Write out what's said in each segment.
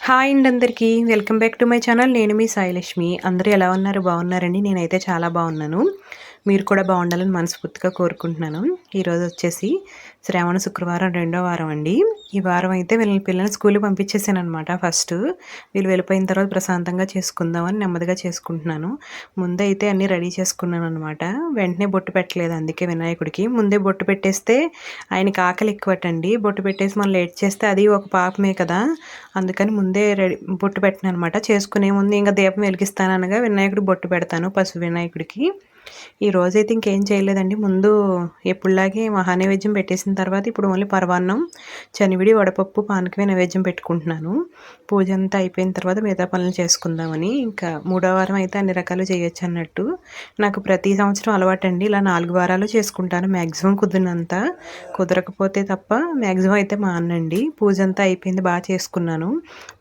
Hi అండి అందరికీ welcome back to my channel. నేను మీ సాయిలక్ష్మి. అందరూ ఎలా ఉన్నారు? బాగున్నారండి? నేనైతే చాలా బాగున్నాను. మీరు కూడా బాగుండాలని మనస్ఫూర్తిగా కోరుకుంటున్నాను. ఈరోజు వచ్చేసి శ్రావణ శుక్రవారం రెండో వారం అండి. ఈ వారం అయితే పిల్లల్ని స్కూల్కి పంపించేసాను అనమాట. ఫస్ట్ వీళ్ళు వెళ్ళిపోయిన తర్వాత ప్రశాంతంగా చేసుకుందామని నెమ్మదిగా చేసుకుంటున్నాను. ముందైతే అన్నీ రెడీ చేసుకున్నాను అనమాట. వెంటనే బొట్టు పెట్టలేదు, అందుకే వినాయకుడికి ముందే బొట్టు పెట్టేస్తే ఆయనకి ఆకలి ఎక్కువటండి. బొట్టు పెట్టేసి మనం లేట్ చేస్తే అది ఒక పాపమే కదా, అందుకని ముందే రెడీ బొట్టు పెట్టిన అనమాట. చేసుకునే ముందు ఇంకా దీపం వెలిగిస్తాననగా వినాయకుడికి బొట్టు పెడతాను, పసుపు వినాయకుడికి. ఈ రోజైతే ఇంకేం చేయలేదండి. ముందు ఎప్పుడులాగే మహానైవేద్యం పెట్టేసిన తర్వాత ఇప్పుడు ఓన్లీ పరమాన్నం, చనివిడి, వడపప్పు, పానకమే నైవేద్యం పెట్టుకుంటున్నాను. పూజ అంతా అయిపోయిన తర్వాత మిగతా పనులు చేసుకుందామని. ఇంకా మూడో వారం అయితే అన్ని రకాలు చేయొచ్చు అన్నట్టు. నాకు ప్రతి సంవత్సరం అలవాటండి. ఇలా 4 వారాలు చేసుకుంటాను మ్యాక్సిమం కుదిరినంత. కుదరకపోతే తప్ప మ్యాక్సిమం అయితే మానండి. పూజ అంతా అయిపోయింది, బాగా చేసుకున్నాను.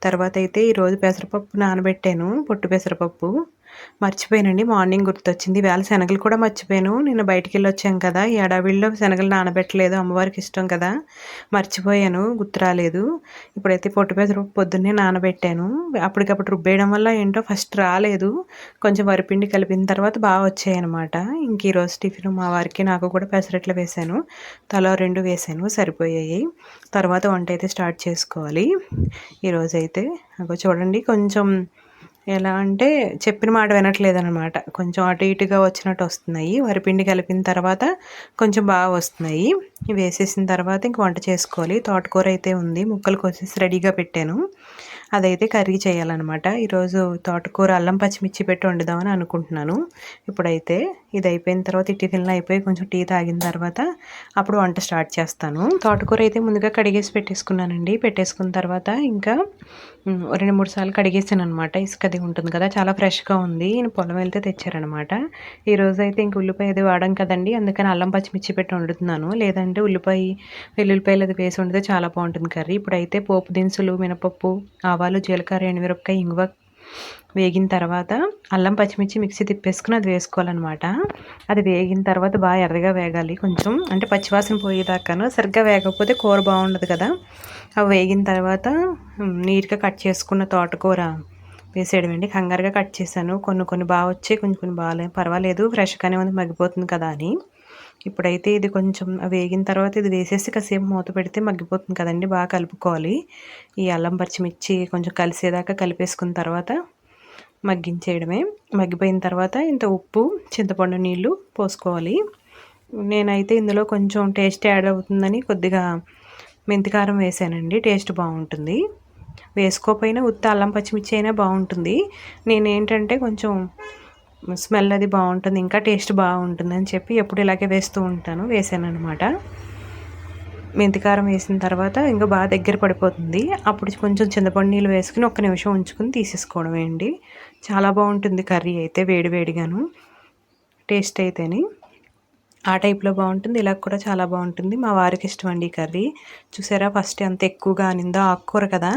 తర్వాత అయితే ఈరోజు పెసరపప్పు నానబెట్టాను, పొట్టు పెసరపప్పు. మర్చిపోయానండి, మార్నింగ్ గుర్తొచ్చింది. వేళ శనగలు కూడా మర్చిపోయాను. నిన్న బయటికి వెళ్ళొచ్చాం కదా, ఈ ఎడావిడిలో శనగలు నానబెట్టలేదు, అమ్మవారికి ఇష్టం కదా, మర్చిపోయాను, గుర్తు రాలేదు. ఇప్పుడైతే పొట్టు పెసరపప్పు పొద్దున్నే నానబెట్టాను. అప్పటికప్పుడు రుబ్బేయడం వల్ల ఏంటో ఫస్ట్ రాలేదు, కొంచెం వరిపిండి కలిపిన తర్వాత బాగా వచ్చాయన్నమాట. ఇంక ఈరోజు టిఫిన్ మా వారికి నాకు కూడా పెసరట్లు వేశాను, తలో 2 వేశాను, సరిపోయాయి. తర్వాత వంట అయితే స్టార్ట్ చేసుకోవాలి. ఈరోజైతే చూడండి, కొంచెం ఎలా అంటే చెప్పిన మాట వినట్లేదనమాట. కొంచెం అటు ఇటుగా వచ్చినట్టు వస్తున్నాయి. వరిపిండి కలిపిన తర్వాత కొంచెం బాగా వస్తున్నాయి. వేసేసిన తర్వాత ఇంక వంట చేసుకోవాలి. తోటకూర అయితే ఉంది, ముక్కలు కోసేసి రెడీగా పెట్టాను. అదైతే కర్రీ చేయాలన్నమాట. ఈరోజు తోటకూర అల్లం పచ్చిమిర్చి పెట్టి వండుదామని అనుకుంటున్నాను. ఇప్పుడైతే ఇది అయిపోయిన తర్వాత, ఈ టిఫిన్లు అయిపోయి కొంచెం టీ తాగిన తర్వాత అప్పుడు వంట స్టార్ట్ చేస్తాను. తోటకూర అయితే ముందుగా కడిగేసి పెట్టేసుకున్నానండి. పెట్టేసుకున్న తర్వాత ఇంకా 2-3 సార్లు కడిగేసాను అనమాట. ఇసుకది ఉంటుంది కదా, చాలా ఫ్రెష్గా ఉంది. నేను పొలం వెళ్తే తెచ్చారనమాట. ఈరోజు అయితే ఇంక ఉల్లిపాయ అది వాడాం కదండి, అందుకని అల్లం పచ్చిమిర్చి పెట్టి వండుతున్నాను. లేదంటే ఉల్లిపాయ వెల్లుల్లిపాయలు అది వేసి వండితే చాలా బాగుంటుంది కర్రీ. ఇప్పుడైతే పోపు దినుసులు, మినపప్పు, ఆవాలు, జీలకర్ర, ఎండుమిరపకాయ, ఇంగువ వేగిన తర్వాత అల్లం పచ్చిమిర్చి మిక్సీ తిప్పేసుకుని అది వేసుకోవాలన్నమాట. అది వేగిన తర్వాత బాగా ఎర్రగా వేగాలి కొంచెం, అంటే పచ్చివాసన పోయేదాకాను. సరిగ్గా వేగకపోతే కూర బాగుండదు కదా. అవి వేగిన తర్వాత నీట్గా కట్ చేసుకున్న తోటకూర వేసేయడమండి. కంగారుగా కట్ చేశాను. కొన్ని బాగా వచ్చాయి, కొన్ని బాగాలేదు, పర్వాలేదు, ఫ్రెష్గానే ఉంది, మగ్గిపోతుంది కదా అని. ఇప్పుడైతే ఇది కొంచెం వేగిన తర్వాత ఇది వేసేసి కాసేపు మూత పెడితే మగ్గిపోతుంది కదండి. బాగా కలుపుకోవాలి. ఈ అల్లం పచ్చిమిర్చి కొంచెం కలిసేదాకా కలిపేసుకున్న తర్వాత మగ్గించేయడమే. మగ్గిపోయిన తర్వాత ఇంత ఉప్పు, చింతపండు నీళ్ళు పోసుకోవాలి. నేనైతే ఇందులో కొంచెం టేస్ట్ యాడ్ అవుతుందని కొద్దిగా మెంతికారం వేసానండి, టేస్ట్ బాగుంటుంది. వేసుకోకపోయినా ఉత్త అల్లం పచ్చిమిర్చి అయినా బాగుంటుంది. నేనేంటంటే కొంచెం స్మెల్ అది బాగుంటుంది, ఇంకా టేస్ట్ బాగుంటుంది అని చెప్పి ఎప్పుడు ఇలాగే వేస్తూ ఉంటాను. వేసాను అనమాట. మెంతికారం వేసిన తర్వాత ఇంకా బాగా దగ్గర పడిపోతుంది. అప్పుడు కొంచెం చింతపండు నీళ్ళు వేసుకుని 1 నిమిషం ఉంచుకుని తీసేసుకోవడమే అండి. చాలా బాగుంటుంది కర్రీ అయితే, వేడివేడిగాను టేస్ట్ అయితేని. ఆ టైప్లో బాగుంటుంది, ఇలా కూడా చాలా బాగుంటుంది. మా వారికి ఇష్టం అండి ఈ కర్రీ. చూసారా ఫస్ట్ ఎంత ఎక్కువగా అనిందో, ఆకుకూర కదా,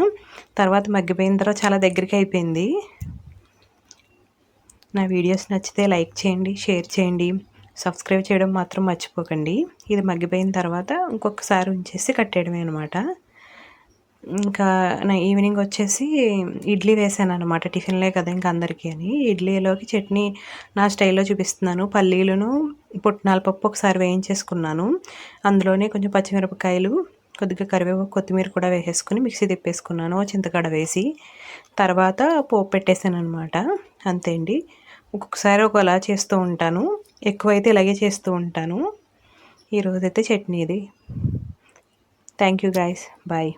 తర్వాత మగ్గిపోయిన తర్వాత చాలా దగ్గరికి అయిపోయింది. నా వీడియోస్ నచ్చితే లైక్ చేయండి, షేర్ చేయండి, సబ్స్క్రైబ్ చేయడం మాత్రం మర్చిపోకండి. ఇది మగ్గిపోయిన తర్వాత ఇంకొకసారి ఉంచేసి కట్టేయడమే అనమాట. ఇంకా నా ఈవినింగ్ వచ్చేసి ఇడ్లీ వేసాను అనమాట. టిఫిన్లే కదా ఇంకా అందరికీ అని. ఇడ్లీలోకి చట్నీ నా స్టైల్లో చూపిస్తున్నాను. పల్లీలను, పుట్నాల పప్పు ఒకసారి వేయించేసుకున్నాను. అందులోనే కొంచెం పచ్చిమిరపకాయలు, కొద్దిగా కరివేపాకు, కొత్తిమీర కూడా వేసేసుకుని మిక్సీ తిప్పేసుకున్నాను, చింతకాడ వేసి. తర్వాత పోపు పెట్టేసాను అనమాట. అంతే అండి. ఒక్కొక్కసారి ఒకలా చేస్తూ ఉంటాను, ఎక్కువైతే ఇలాగే చేస్తూ ఉంటాను. ఈరోజైతే చట్నీ ఇది. Thank you guys, bye.